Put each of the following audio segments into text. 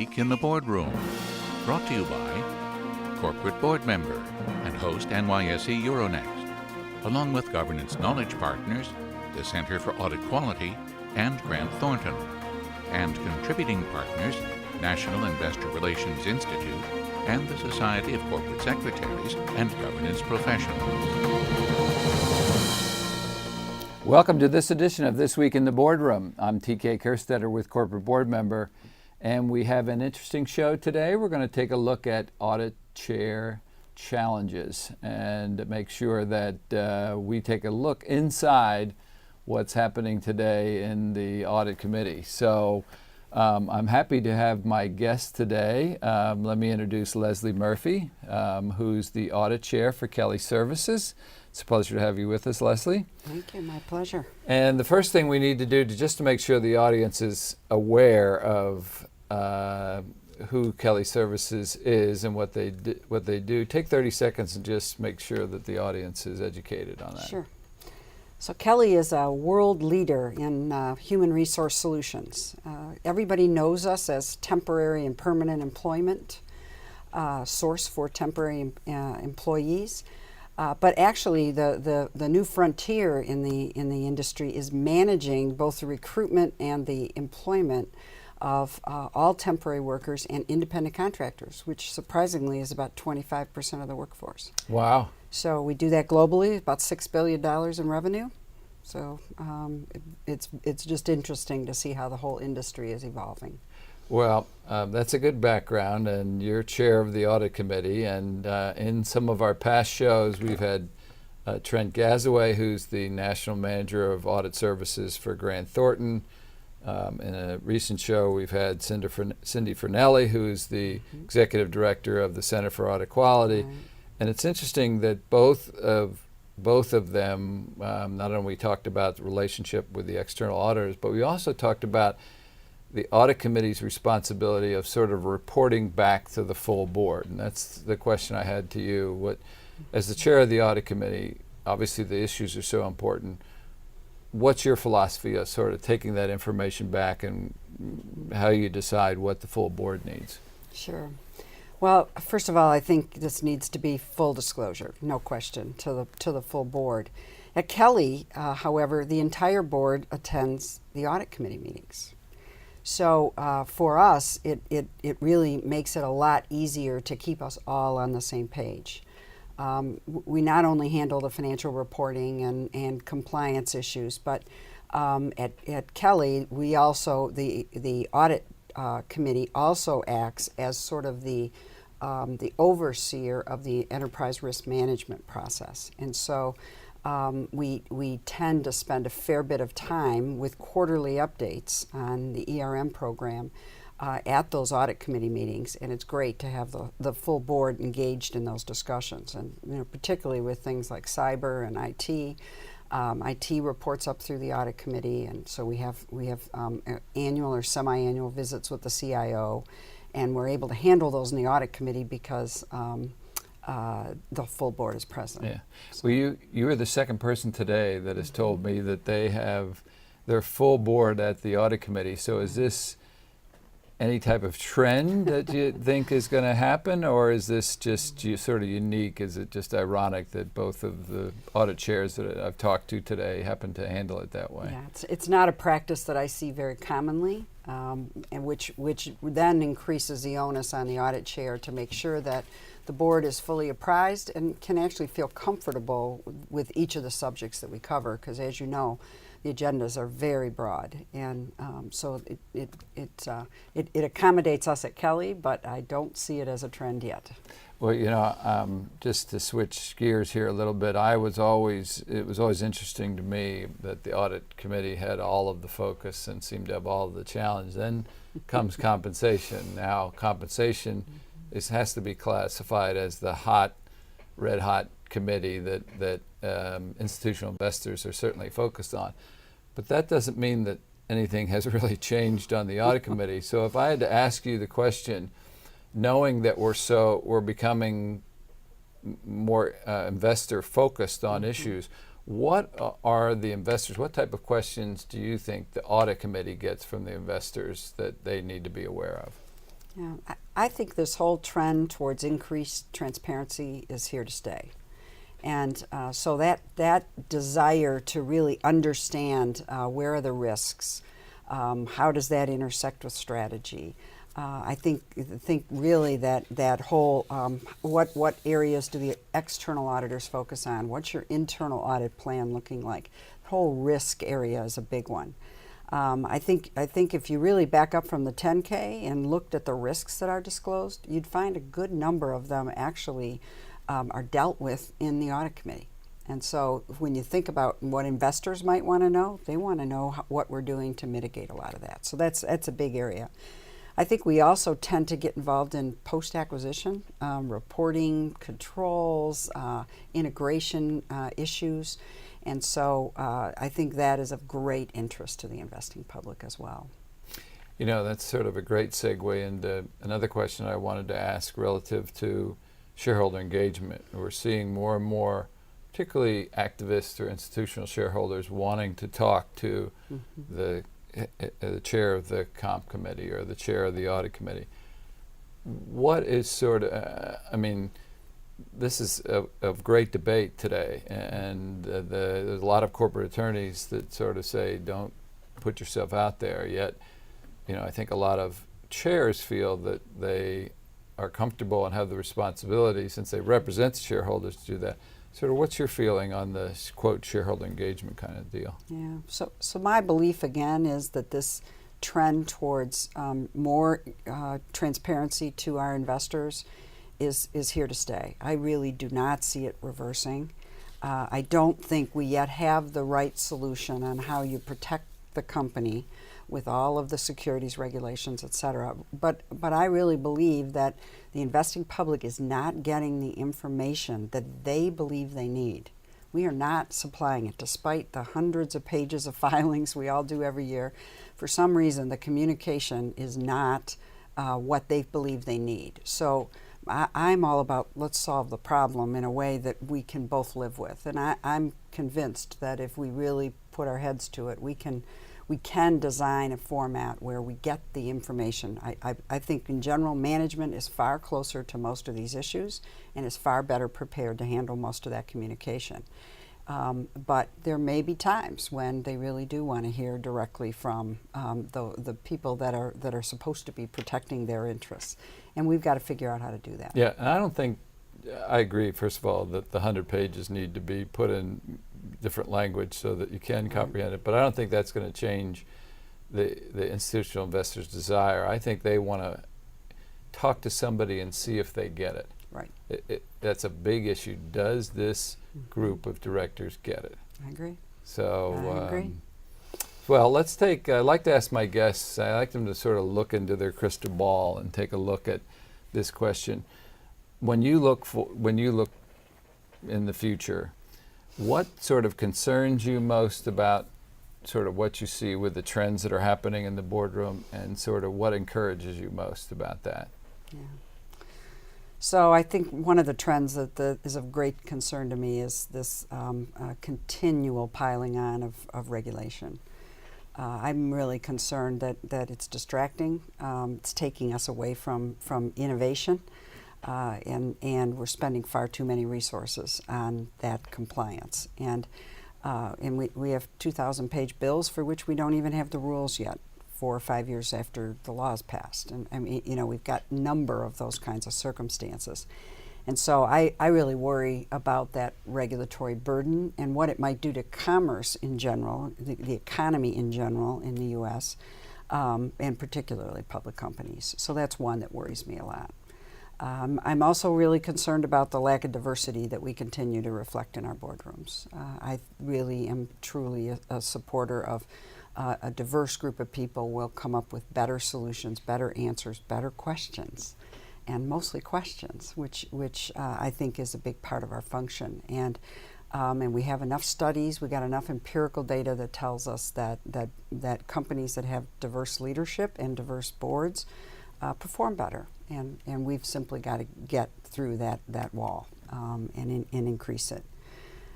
Week in the Boardroom, brought to you by Corporate Board Member and host NYSE Euronext, along with Governance Knowledge Partners, the Center for Audit Quality, and Grant Thornton, and contributing partners, National Investor Relations Institute, and the Society of Corporate Secretaries and Governance Professionals. Welcome to this edition of This Week in the Boardroom. I'm TK Kerstetter with Corporate Board Member, and we have an interesting show today. We're going to take a look at audit chair challenges and make sure that we take a look inside what's happening today in the audit committee. So I'm happy to have my guest today. Let me introduce Leslie Murphy, who's the audit chair for Kelly Services. It's a pleasure to have you with us, Leslie. Thank you, my pleasure. And the first thing we need to do just to make sure the audience is aware of who Kelly Services is and what they do, take 30 seconds and just make sure that the audience is educated on that. Sure. So Kelly is a world leader in human resource solutions. Everybody knows us as temporary and permanent employment source for temporary employees. But actually, the new frontier in the industry is managing both the recruitment and the employment of all temporary workers and independent contractors, which surprisingly is about 25% of the workforce. Wow. So we do that globally, about $6 billion in revenue. So it's just interesting to see how the whole industry is evolving. Well, that's a good background, and you're chair of the audit committee, and in some of our past shows we've had Trent Gazaway, who's the national manager of audit services for Grant Thornton. In a recent show we've had Cindy Fernelli, who's the executive director of the Center for Audit Quality. Right. And it's interesting that both of them, not only talked about the relationship with the external auditors, but we also talked about the audit committee's responsibility of sort of reporting back to the full board. And that's the question I had to you. As the chair of the audit committee, obviously the issues are so important. What's your philosophy of sort of taking that information back and how you decide what the full board needs? Sure. Well, first of all, I think this needs to be full disclosure, no question, to the full board. At Kelly, however, the entire board attends the audit committee meetings. So for us, it really makes it a lot easier to keep us all on the same page. We not only handle the financial reporting and compliance issues, but at Kelly, we also, the audit committee also acts as sort of the overseer of the enterprise risk management process. And so we tend to spend a fair bit of time with quarterly updates on the ERM program at those audit committee meetings, and it's great to have the full board engaged in those discussions, and particularly with things like cyber and IT. IT reports up through the audit committee, and so we have annual or semi-annual visits with the CIO, and we're able to handle those in the audit committee because the full board is present. Yeah. So. Well, you are the second person today that has told me that they have their full board at the audit committee. So is this any type of trend that you think is going to happen, or is this just sort of unique? Is it just ironic that both of the audit chairs that I've talked to today happen to handle it that way? Yeah, it's not a practice that I see very commonly, and which then increases the onus on the audit chair to make sure that the board is fully apprised and can actually feel comfortable with each of the subjects that we cover, because as you know, the agendas are very broad, and so it accommodates us at Kelly, but I don't see it as a trend yet. Well, just to switch gears here a little bit, it was always interesting to me that the audit committee had all of the focus and seemed to have all of the challenge. Then comes compensation. Now, compensation has to be classified as the red hot committee that institutional investors are certainly focused on. But that doesn't mean that anything has really changed on the audit committee. So if I had to ask you the question, knowing that we're becoming more investor focused on issues, what are the investors, what type of questions do you think the audit committee gets from the investors that they need to be aware of? Yeah, I think this whole trend towards increased transparency is here to stay. And so that desire to really understand where are the risks, how does that intersect with strategy? I think really that whole what areas do the external auditors focus on? What's your internal audit plan looking like? The whole risk area is a big one. I think if you really back up from the 10K and looked at the risks that are disclosed, you'd find a good number of them actually are dealt with in the audit committee. And so when you think about what investors might want to know, they want to know what we're doing to mitigate a lot of that. So that's a big area. I think we also tend to get involved in post-acquisition, reporting, controls, integration issues. And so I think that is of great interest to the investing public as well. You know, that's sort of a great segue into another question I wanted to ask relative to shareholder engagement. We're seeing more and more, particularly activists or institutional shareholders, wanting to talk to the chair of the comp committee or the chair of the audit committee. What is sort of, I mean, this is of great debate today, and there's a lot of corporate attorneys that sort of say, don't put yourself out there. Yet, you know, I think a lot of chairs feel that they are comfortable and have the responsibility, since they represent the shareholders, to do that. Sort of, what's your feeling on the quote shareholder engagement kind of deal? Yeah. So my belief again is that this trend towards more transparency to our investors is here to stay. I really do not see it reversing. I don't think we yet have the right solution on how you protect the company with all of the securities regulations, et cetera. But I really believe that the investing public is not getting the information that they believe they need. We are not supplying it, despite the hundreds of pages of filings we all do every year. For some reason, the communication is not what they believe they need. So I'm all about, let's solve the problem in a way that we can both live with. And I'm convinced that if we really put our heads to it, we can design a format where we get the information. I think in general, management is far closer to most of these issues and is far better prepared to handle most of that communication. But there may be times when they really do want to hear directly from the people that are supposed to be protecting their interests. And we've got to figure out how to do that. Yeah, and I don't think, I agree, first of all, that the 100 pages need to be put in different language so that you can comprehend it. But I don't think that's going to change the institutional investors' desire. I think they want to talk to somebody and see if they get it. Right. That's a big issue. Does this group of directors get it? I agree. So, I agree. Well, let's take, I like to ask my guests, I like them to sort of look into their crystal ball and take a look at this question. When you look in the future, what sort of concerns you most about sort of what you see with the trends that are happening in the boardroom, and sort of what encourages you most about that? Yeah. So I think one of the trends that is of great concern to me is this continual piling on of regulation. I'm really concerned that it's distracting. It's taking us away from innovation, and we're spending far too many resources on that compliance. And we have 2,000-page bills for which we don't even have the rules yet, 4 or 5 years after the law is passed. And I mean, you know, we've got a number of those kinds of circumstances. And so I really worry about that regulatory burden and what it might do to commerce in general, the economy in general in the U.S., and particularly public companies. So that's one that worries me a lot. I'm also really concerned about the lack of diversity that we continue to reflect in our boardrooms. I really am truly a supporter of a diverse group of people will come up with better solutions, better answers, better questions. And mostly questions, which I think is a big part of our function. And we have enough studies, we got enough empirical data that tells us that companies that have diverse leadership and diverse boards perform better. And we've simply got to get through that wall and increase it.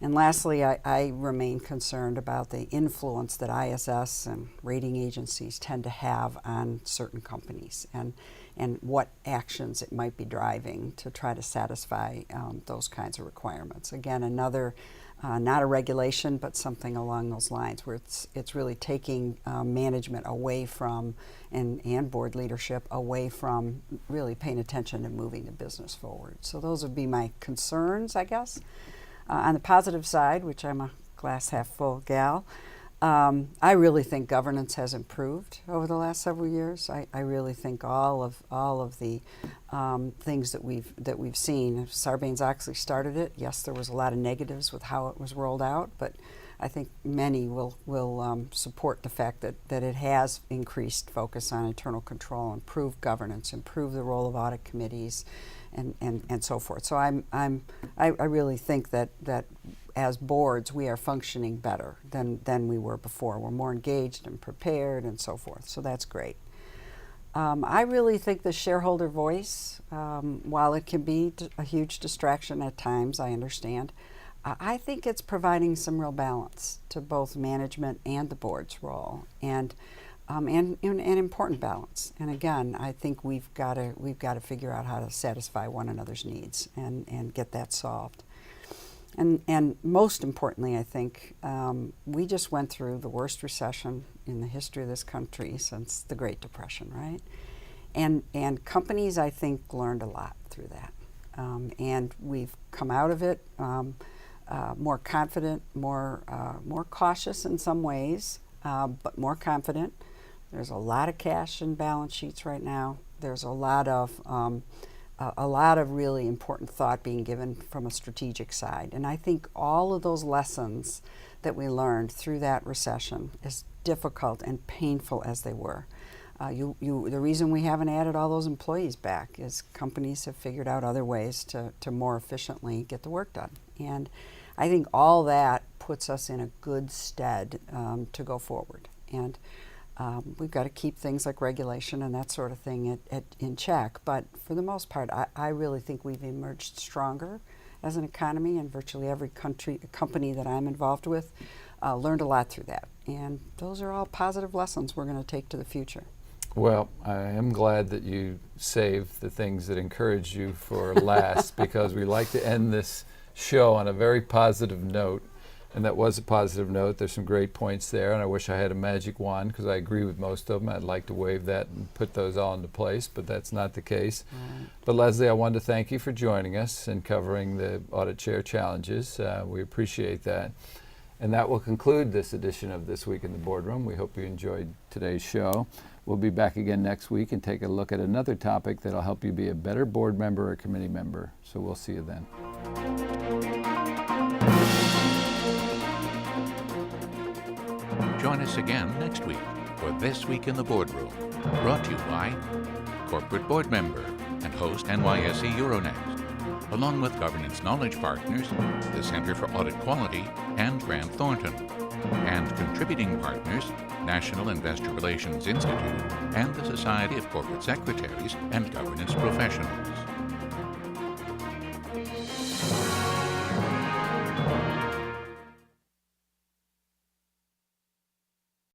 And lastly, I remain concerned about the influence that ISS and rating agencies tend to have on certain companies. And and what actions it might be driving to try to satisfy those kinds of requirements. Again, another not a regulation, but something along those lines, where it's really taking management away from, and board leadership away from really paying attention to moving the business forward. So those would be my concerns, I guess. On the positive side, which I'm a glass half full gal, I really think governance has improved over the last several years. I really think all of the things that we've seen. Sarbanes-Oxley started it. Yes, there was a lot of negatives with how it was rolled out, but I think many will support the fact that it has increased focus on internal control, improved governance, improved the role of audit committees, and so forth. So I really think that as boards, we are functioning better than we were before. We're more engaged and prepared and so forth. So that's great. I really think the shareholder voice, while it can be a huge distraction at times, I understand, I think it's providing some real balance to both management and the board's role, and an important balance. And again, I think we've got to figure out how to satisfy one another's needs and get that solved. And most importantly, I think we just went through the worst recession in the history of this country since the Great Depression, right? And companies, I think, learned a lot through that. And we've come out of it more confident, more cautious in some ways, but more confident. There's a lot of cash in balance sheets right now. There's a lot of really important thought being given from a strategic side. And I think all of those lessons that we learned through that recession, as difficult and painful as they were, the reason we haven't added all those employees back is companies have figured out other ways to more efficiently get the work done. And I think all that puts us in a good stead to go forward. And we've got to keep things like regulation and that sort of thing in check. But for the most part, I really think we've emerged stronger as an economy, and virtually every company that I'm involved with learned a lot through that. And those are all positive lessons we're going to take to the future. Well, I am glad that you saved the things that encourage you for last, because we like to end this show on a very positive note. And that was a positive note. There's some great points there, and I wish I had a magic wand, because I agree with most of them. I'd like to wave that and put those all into place, but that's not the case. Right. But Leslie, I wanted to thank you for joining us and covering the Audit Chair challenges. We appreciate that. And that will conclude this edition of This Week in the Boardroom. We hope you enjoyed today's show. We'll be back again next week and take a look at another topic that'll help you be a better board member or committee member. So we'll see you then. Join us again next week for This Week in the Boardroom, brought to you by Corporate Board Member and host NYSE Euronext, along with Governance Knowledge Partners, the Center for Audit Quality, and Grant Thornton, and contributing partners, National Investor Relations Institute and the Society of Corporate Secretaries and Governance Professionals.